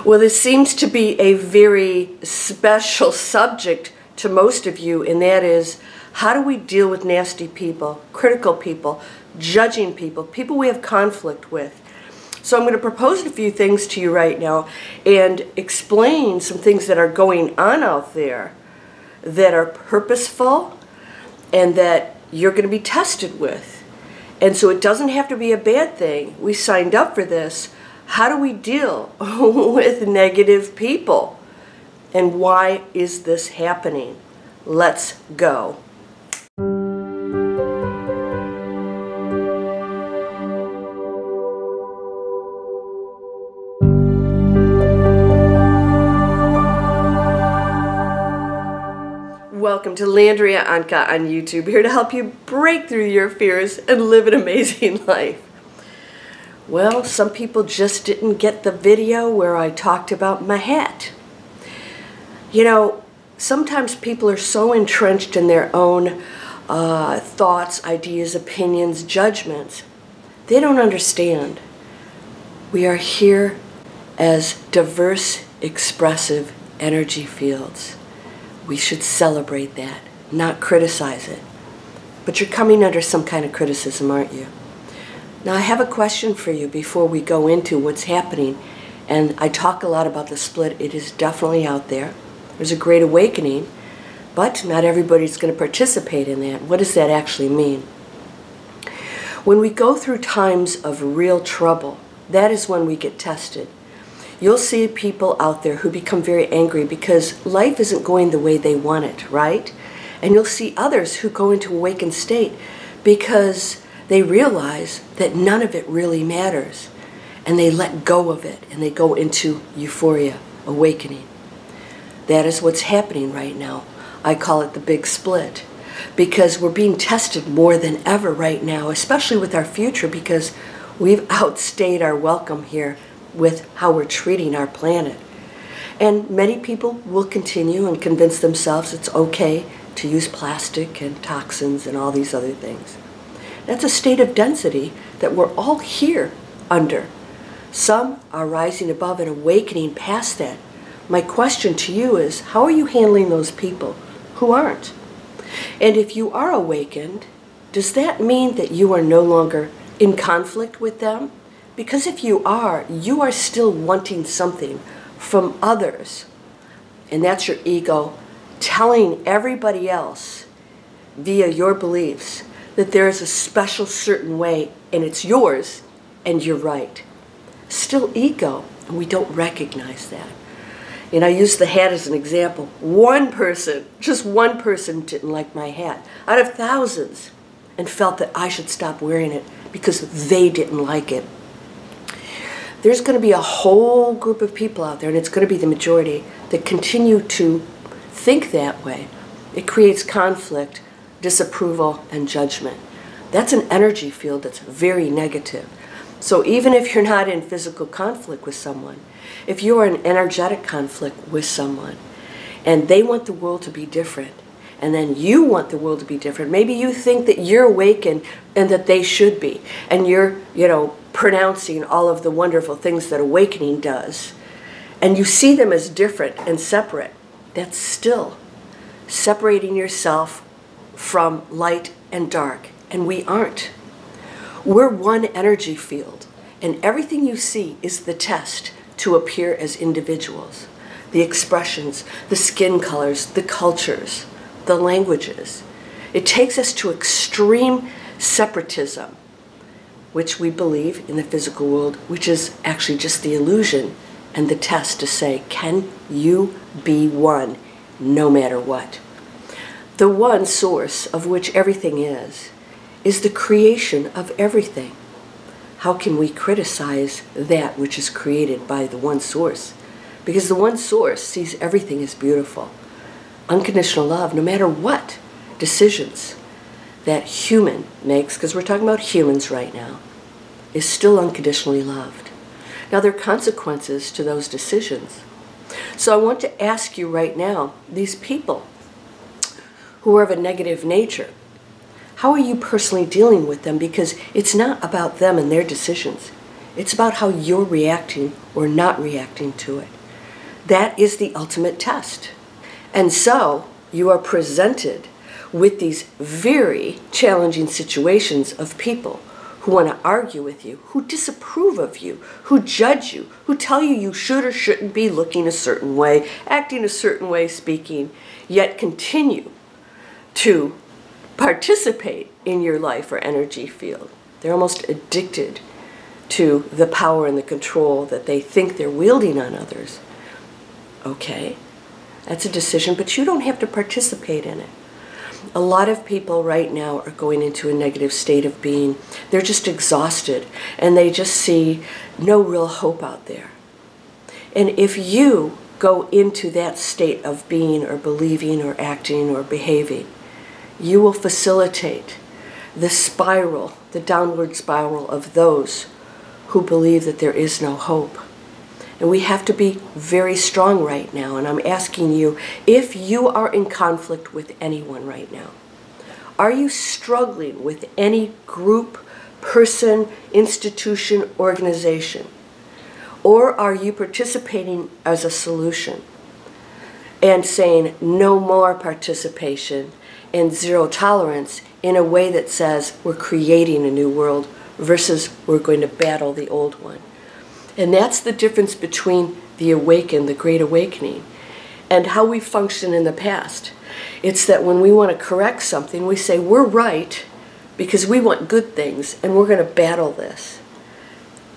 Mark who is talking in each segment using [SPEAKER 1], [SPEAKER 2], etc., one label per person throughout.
[SPEAKER 1] Well, this seems to be a very special subject to most of you, and that is, how do we deal with nasty people, critical people, judging people, people we have conflict with? So I'm going to propose a few things to you right now and explain some things that are going on out there that are purposeful and that you're going to be tested with. And so it doesn't have to be a bad thing. We signed up for this. How do we deal with negative people? And why is this happening? Let's go. Welcome to Landria Onkka on YouTube, here to help you break through your fears and live an amazing life. Well, some people just didn't get the video where I talked about my hat. You know, sometimes people are so entrenched in their own thoughts, ideas, opinions, judgments, they don't understand. We are here as diverse, expressive energy fields. We should celebrate that, not criticize it. But you're coming under some kind of criticism, aren't you? Now, I have a question for you before we go into what's happening. And I talk a lot about the split. It is definitely out there. There's a great awakening, but not everybody's going to participate in that. What does that actually mean? When we go through times of real trouble, that is when we get tested. You'll see people out there who become very angry because life isn't going the way they want it, right? And you'll see others who go into awakened state because they realize that none of it really matters. And they let go of it and they go into euphoria, awakening. That is what's happening right now. I call it the big split because we're being tested more than ever right now, especially with our future, because we've outstayed our welcome here with how we're treating our planet. And many people will continue and convince themselves it's okay to use plastic and toxins and all these other things. That's a state of density that we're all here under. Some are rising above and awakening past that. My question to you is, how are you handling those people who aren't? And if you are awakened, does that mean that you are no longer in conflict with them? Because if you are still wanting something from others. And that's your ego telling everybody else via your beliefs that there is a special certain way and it's yours and you're right. Still ego, and we don't recognize that. And I use the hat as an example. One person, just one person didn't like my hat out of thousands and felt that I should stop wearing it because they didn't like it. There's going to be a whole group of people out there, and it's going to be the majority, that continue to think that way. It creates conflict, disapproval, and judgment. That's an energy field that's very negative. So even if you're not in physical conflict with someone, if you're in energetic conflict with someone, and they want the world to be different, and then you want the world to be different, maybe you think that you're awakened and that they should be, and you're, pronouncing all of the wonderful things that awakening does, and you see them as different and separate, that's still separating yourself from light and dark, and we aren't. We're one energy field, and everything you see is the test to appear as individuals. The expressions, the skin colors, the cultures, the languages. It takes us to extreme separatism, which we believe in the physical world, which is actually just the illusion and the test to say, can you be one no matter what? The one source of which everything is the creation of everything. How can we criticize that which is created by the one source? Because the one source sees everything as beautiful. Unconditional love, no matter what decisions that human makes, because we're talking about humans right now, is still unconditionally loved. Now, there are consequences to those decisions. So I want to ask you right now, these people who are of a negative nature, how are you personally dealing with them? Because it's not about them and their decisions. It's about how you're reacting or not reacting to it. That is the ultimate test. And so you are presented with these very challenging situations of people who want to argue with you, who disapprove of you, who judge you, who tell you you should or shouldn't be looking a certain way, acting a certain way, speaking, yet continue to participate in your life or energy field. They're almost addicted to the power and the control that they think they're wielding on others. Okay, that's a decision, but you don't have to participate in it. A lot of people right now are going into a negative state of being. They're just exhausted, and they just see no real hope out there. And if you go into that state of being or believing or acting or behaving, you will facilitate the spiral, the downward spiral of those who believe that there is no hope. And we have to be very strong right now. And I'm asking you, if you are in conflict with anyone right now, are you struggling with any group, person, institution, organization? Or are you participating as a solution and saying no more participation and zero tolerance in a way that says we're creating a new world versus we're going to battle the old one? And that's the difference between the awakened, the Great Awakening, and how we function in the past. It's that when we want to correct something, we say we're right because we want good things, and we're going to battle this.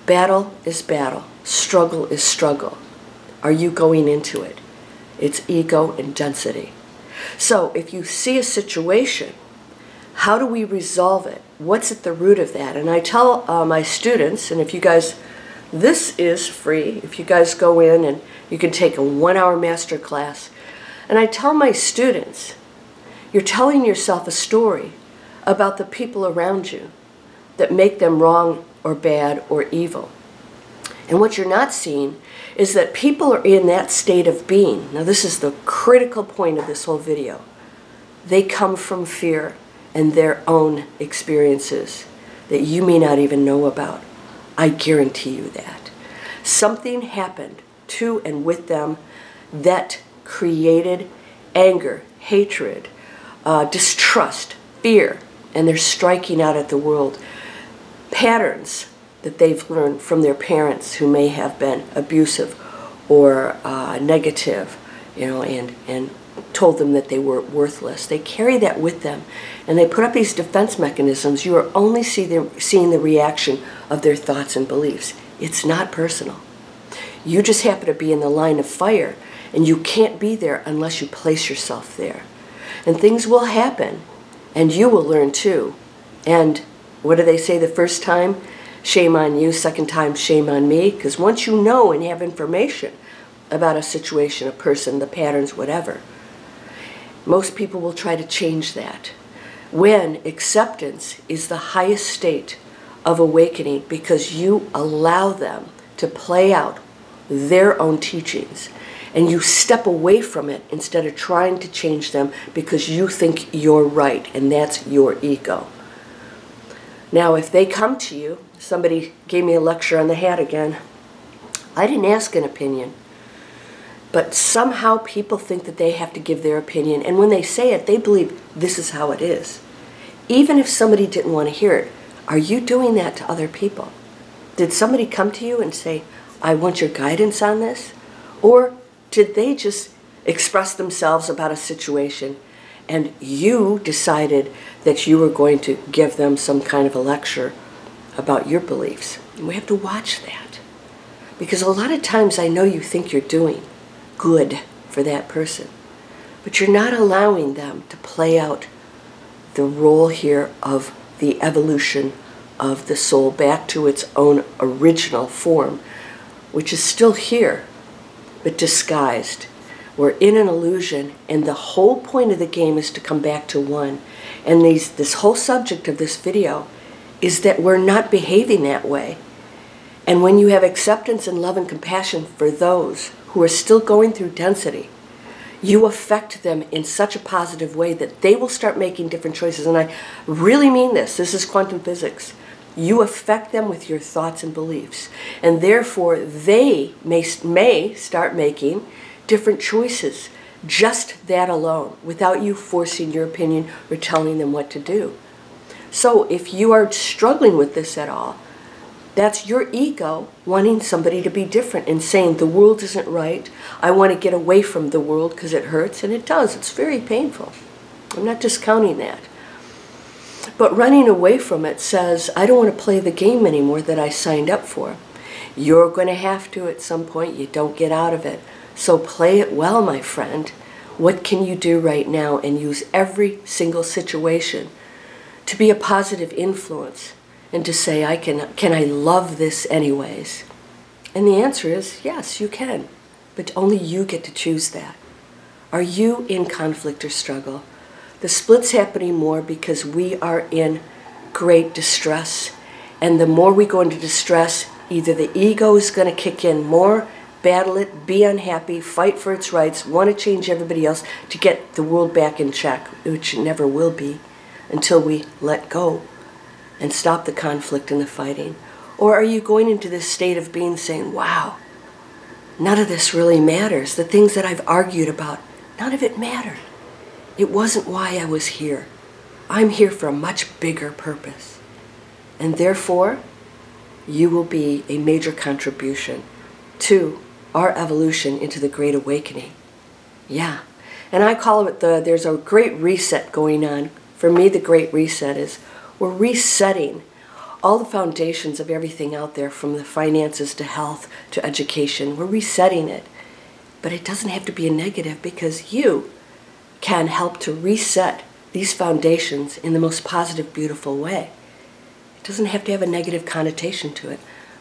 [SPEAKER 1] Battle is battle. Struggle is struggle. Are you going into it? It's ego and density. So if you see a situation, how do we resolve it? What's at the root of that? And I tell my students, and if you guys, this is free. If you guys go in and you can take a 1-hour master class. And I tell my students, you're telling yourself a story about the people around you that make them wrong or bad or evil. And what you're not seeing is that people are in that state of being. Now this is the critical point of this whole video. They come from fear and their own experiences that you may not even know about. I guarantee you that. Something happened to and with them that created anger, hatred, distrust, fear, and they're striking out at the world. Patterns that they've learned from their parents who may have been abusive or negative, and told them that they were worthless. They carry that with them, and they put up these defense mechanisms. You are only seeing the reaction of their thoughts and beliefs. It's not personal. You just happen to be in the line of fire, and you can't be there unless you place yourself there. And things will happen, and you will learn too. And what do they say the first time? Shame on you. Second time, shame on me. Because once you know and have information about a situation, a person, the patterns, whatever, most people will try to change that. When acceptance is the highest state of awakening, because you allow them to play out their own teachings, and you step away from it instead of trying to change them because you think you're right, and that's your ego. Now, if they come to you, somebody gave me a lecture on the hat again. I didn't ask an opinion, but somehow people think that they have to give their opinion, and when they say it, they believe this is how it is. Even if somebody didn't want to hear it, are you doing that to other people? Did somebody come to you and say, I want your guidance on this? Or did they just express themselves about a situation and you decided that you were going to give them some kind of a lecture about your beliefs? And we have to watch that. Because a lot of times I know you think you're doing good for that person, but you're not allowing them to play out the role here of the evolution of the soul back to its own original form, which is still here, but disguised. We're in an illusion, and the whole point of the game is to come back to one. And this whole subject of this video is that we're not behaving that way. And when you have acceptance and love and compassion for those who are still going through density, you affect them in such a positive way that they will start making different choices. And I really mean this. This is quantum physics. You affect them with your thoughts and beliefs. And therefore, they may start making different choices. Just that alone, without you forcing your opinion or telling them what to do. So if you are struggling with this at all, that's your ego wanting somebody to be different and saying the world isn't right. I want to get away from the world because it hurts, and it does. It's very painful. I'm not discounting that. But running away from it says, I don't want to play the game anymore that I signed up for. You're going to have to at some point. You don't get out of it. So play it well, my friend. What can you do right now? And use every single situation to be a positive influence and to say, can I love this anyways? And the answer is, yes, you can. But only you get to choose that. Are you in conflict or struggle? The split's happening more because we are in great distress. And the more we go into distress, either the ego is going to kick in more, battle it, be unhappy, fight for its rights, want to change everybody else to get the world back in check, which it never will be until we let go and stop the conflict and the fighting. Or are you going into this state of being saying, wow, none of this really matters. The things that I've argued about, none of it mattered. It wasn't why I was here. I'm here for a much bigger purpose. And therefore, you will be a major contribution to our evolution into the Great Awakening. Yeah. And I call it there's a great reset going on. For me, the Great Reset is we're resetting all the foundations of everything out there, from the finances to health to education. We're resetting it. But it doesn't have to be a negative, because you can help to reset these foundations in the most positive, beautiful way. It doesn't have to have a negative connotation to it.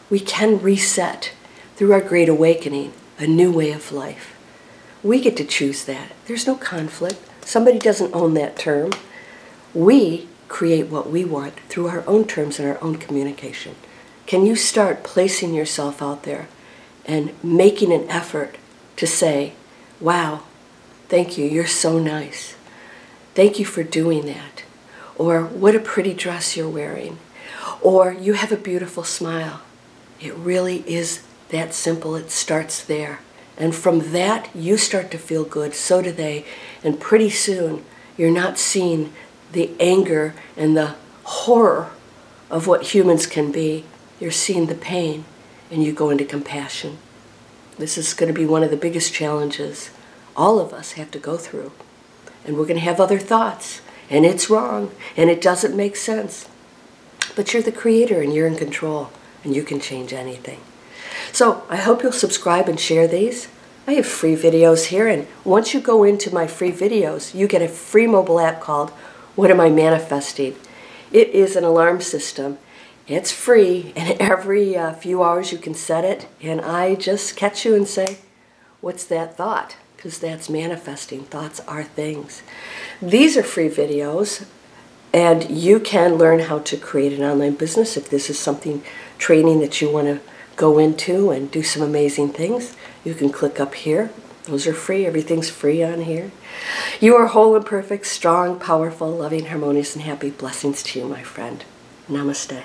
[SPEAKER 1] We can reset through our Great Awakening a new way of life. We get to choose that. There's no conflict. Somebody doesn't own that term. We create what we want through our own terms and our own communication. Can you start placing yourself out there and making an effort to say, wow, thank you, you're so nice. Thank you for doing that. Or what a pretty dress you're wearing. Or you have a beautiful smile. It really is that simple. It starts there. And from that, you start to feel good. So do they. And pretty soon, you're not seeing the anger and the horror of what humans can be. You're seeing the pain, and you go into compassion. This is going to be one of the biggest challenges all of us have to go through. And we're going to have other thoughts. And it's wrong. And it doesn't make sense. But you're the creator, and you're in control. And you can change anything. So I hope you'll subscribe and share these. I have free videos here, and once you go into my free videos, you get a free mobile app called What Am I Manifesting? It is an alarm system. It's free, and every few hours you can set it, and I just catch you and say, what's that thought? Because that's manifesting. Thoughts are things. These are free videos, and you can learn how to create an online business if this is something, training that you want to go into and do some amazing things. You can click up here. Those are free. Everything's free on here. You are whole and perfect, strong, powerful, loving, harmonious, and happy. Blessings to you, my friend. Namaste.